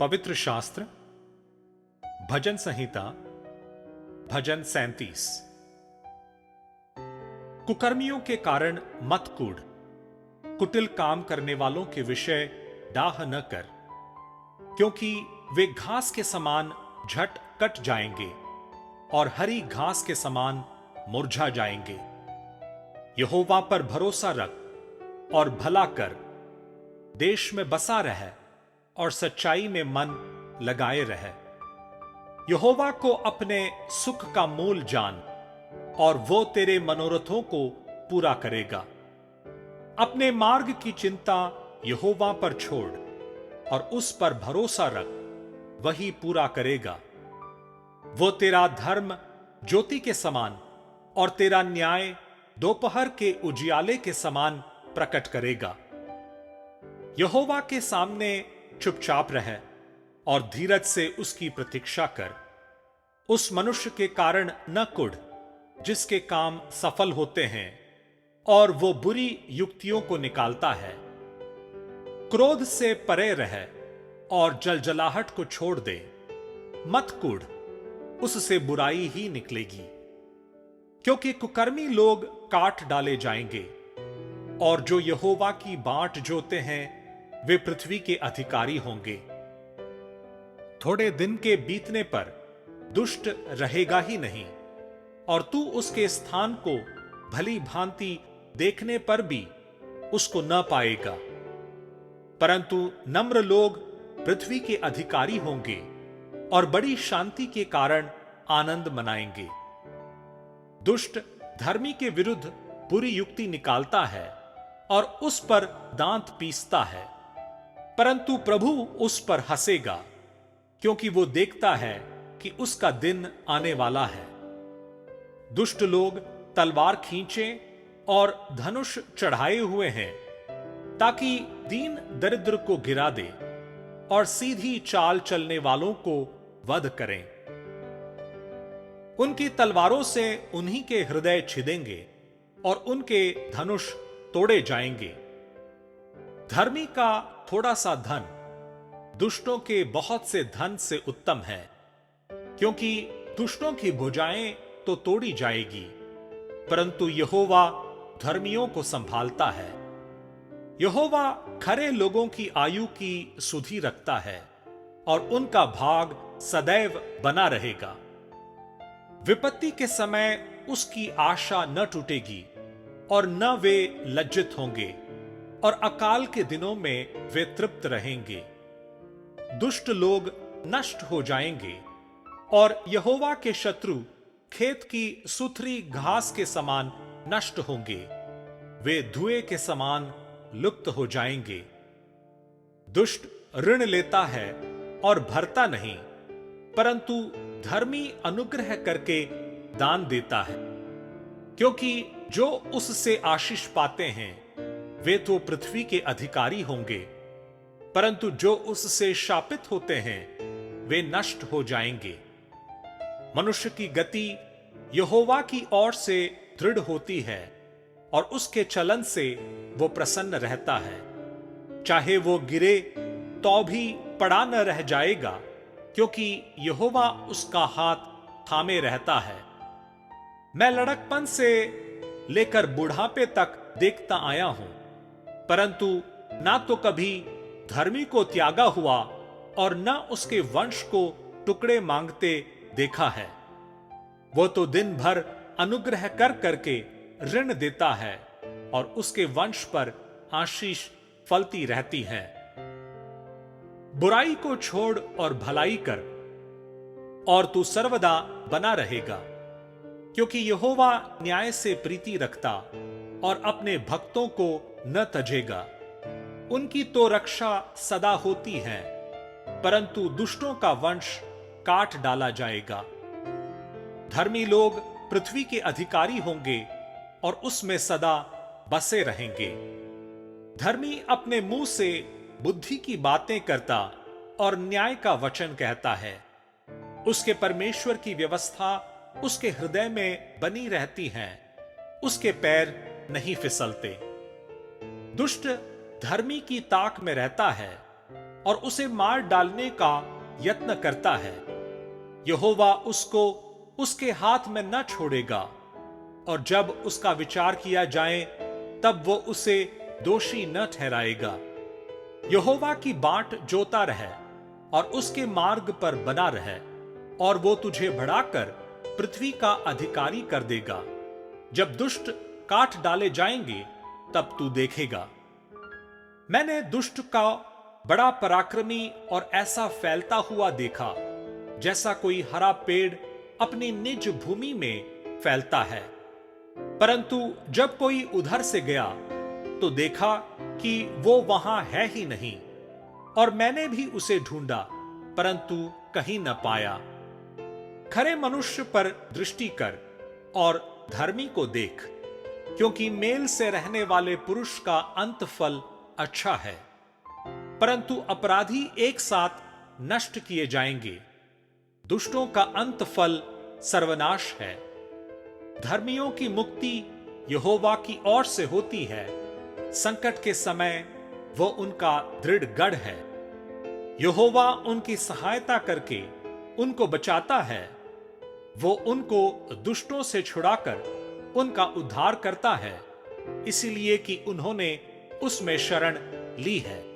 पवित्र शास्त्र भजन संहिता भजन 37। कुकर्मियों के कारण मत कूढ़, कुटिल काम करने वालों के विषय डाह न कर, क्योंकि वे घास के समान झट कट जाएंगे और हरी घास के समान मुरझा जाएंगे। यहोवा पर भरोसा रख और भला कर, देश में बसा रह और सच्चाई में मन लगाए रह। यहोवा को अपने सुख का मूल जान और वो तेरे मनोरथों को पूरा करेगा। अपने मार्ग की चिंता यहोवा पर छोड़ और उस पर भरोसा रख, वही पूरा करेगा। वो तेरा धर्म ज्योति के समान और तेरा न्याय दोपहर के उजियाले के समान प्रकट करेगा। यहोवा के सामने चुपचाप रह और धीरज से उसकी प्रतीक्षा कर। उस मनुष्य के कारण न कुढ़ जिसके काम सफल होते हैं और वो बुरी युक्तियों को निकालता है। क्रोध से परे रह और जलजलाहट को छोड़ दे। मत कुढ़, उससे बुराई ही निकलेगी, क्योंकि कुकर्मी लोग काट डाले जाएंगे और जो यहोवा की बाट जोते हैं वे पृथ्वी के अधिकारी होंगे। थोड़े दिन के बीतने पर दुष्ट रहेगा ही नहीं, और तू उसके स्थान को भली भांति देखने पर भी उसको न पाएगा। परंतु नम्र लोग पृथ्वी के अधिकारी होंगे और बड़ी शांति के कारण आनंद मनाएंगे। दुष्ट धर्मी के विरुद्ध बुरी युक्ति निकालता है और उस पर दांत पीसता है, परंतु प्रभु उस पर हंसेगा, क्योंकि वो देखता है कि उसका दिन आने वाला है। दुष्ट लोग तलवार खींचें और धनुष चढ़ाए हुए हैं, ताकि दीन दरिद्र को गिरा दे और सीधी चाल चलने वालों को वध करें। उनकी तलवारों से उन्हीं के हृदय छिदेंगे और उनके धनुष तोड़े जाएंगे। धर्मी का थोड़ा सा धन दुष्टों के बहुत से धन से उत्तम है, क्योंकि दुष्टों की भुजाएं तो तोड़ी जाएगी, परंतु यहोवा धर्मियों को संभालता है। यहोवा खरे लोगों की आयु की सुधि रखता है और उनका भाग सदैव बना रहेगा। विपत्ति के समय उसकी आशा न टूटेगी और न वे लज्जित होंगे, और अकाल के दिनों में वे तृप्त रहेंगे। दुष्ट लोग नष्ट हो जाएंगे और यहोवा के शत्रु खेत की सुथरी घास के समान नष्ट होंगे। वे धुएं के समान लुप्त हो जाएंगे। दुष्ट ऋण लेता है और भरता नहीं, परंतु धर्मी अनुग्रह करके दान देता है, क्योंकि जो उससे आशीष पाते हैं वे तो पृथ्वी के अधिकारी होंगे, परंतु जो उससे शापित होते हैं वे नष्ट हो जाएंगे। मनुष्य की गति यहोवा की ओर से दृढ़ होती है और उसके चलन से वो प्रसन्न रहता है। चाहे वो गिरे तो भी पड़ा न रह जाएगा, क्योंकि यहोवा उसका हाथ थामे रहता है। मैं लड़कपन से लेकर बुढ़ापे तक देखता आया हूं, परंतु ना तो कभी धर्मी को त्यागा हुआ और न उसके वंश को टुकड़े मांगते देखा है। वो तो दिन भर अनुग्रह कर करके ऋण देता है और उसके वंश पर आशीष फलती रहती है। बुराई को छोड़ और भलाई कर, और तू सर्वदा बना रहेगा, क्योंकि यहोवा न्याय से प्रीति रखता और अपने भक्तों को न तजेगा। उनकी तो रक्षा सदा होती है, परंतु दुष्टों का वंश काट डाला जाएगा। धर्मी लोग पृथ्वी के अधिकारी होंगे और उसमें सदा बसे रहेंगे। धर्मी अपने मुंह से बुद्धि की बातें करता और न्याय का वचन कहता है। उसके परमेश्वर की व्यवस्था उसके हृदय में बनी रहती है, उसके पैर नहीं फिसलते। दुष्ट धर्मी की ताक में रहता है और उसे मार डालने का यत्न करता है, यहोवा उसको उसके हाथ में न छोड़ेगा, और जब उसका विचार किया जाए तब वो उसे दोषी न ठहराएगा। यहोवा की बाट जोता रहे और उसके मार्ग पर बना रहे, और वो तुझे बढ़ाकर पृथ्वी का अधिकारी कर देगा। जब दुष्ट काट डाले जाएंगे तब तू देखेगा। मैंने दुष्ट का बड़ा पराक्रमी और ऐसा फैलता हुआ देखा, जैसा कोई हरा पेड़ अपनी निज भूमि में फैलता है। परंतु जब कोई उधर से गया तो देखा कि वो वहां है ही नहीं, और मैंने भी उसे ढूंढा परंतु कहीं न पाया। खरे मनुष्य पर दृष्टि कर और धर्मी को देख, क्योंकि मेल से रहने वाले पुरुष का अंत फल अच्छा है। परंतु अपराधी एक साथ नष्ट किए जाएंगे। दुष्टों का अंत फल सर्वनाश है। धर्मियों की मुक्ति यहोवा की ओर से होती है। संकट के समय वो उनका दृढ़ गढ़ है। यहोवा उनकी सहायता करके उनको बचाता है। वो उनको दुष्टों से छुड़ाकर उनका उद्धार करता है, इसीलिए कि उन्होंने उसमें शरण ली है।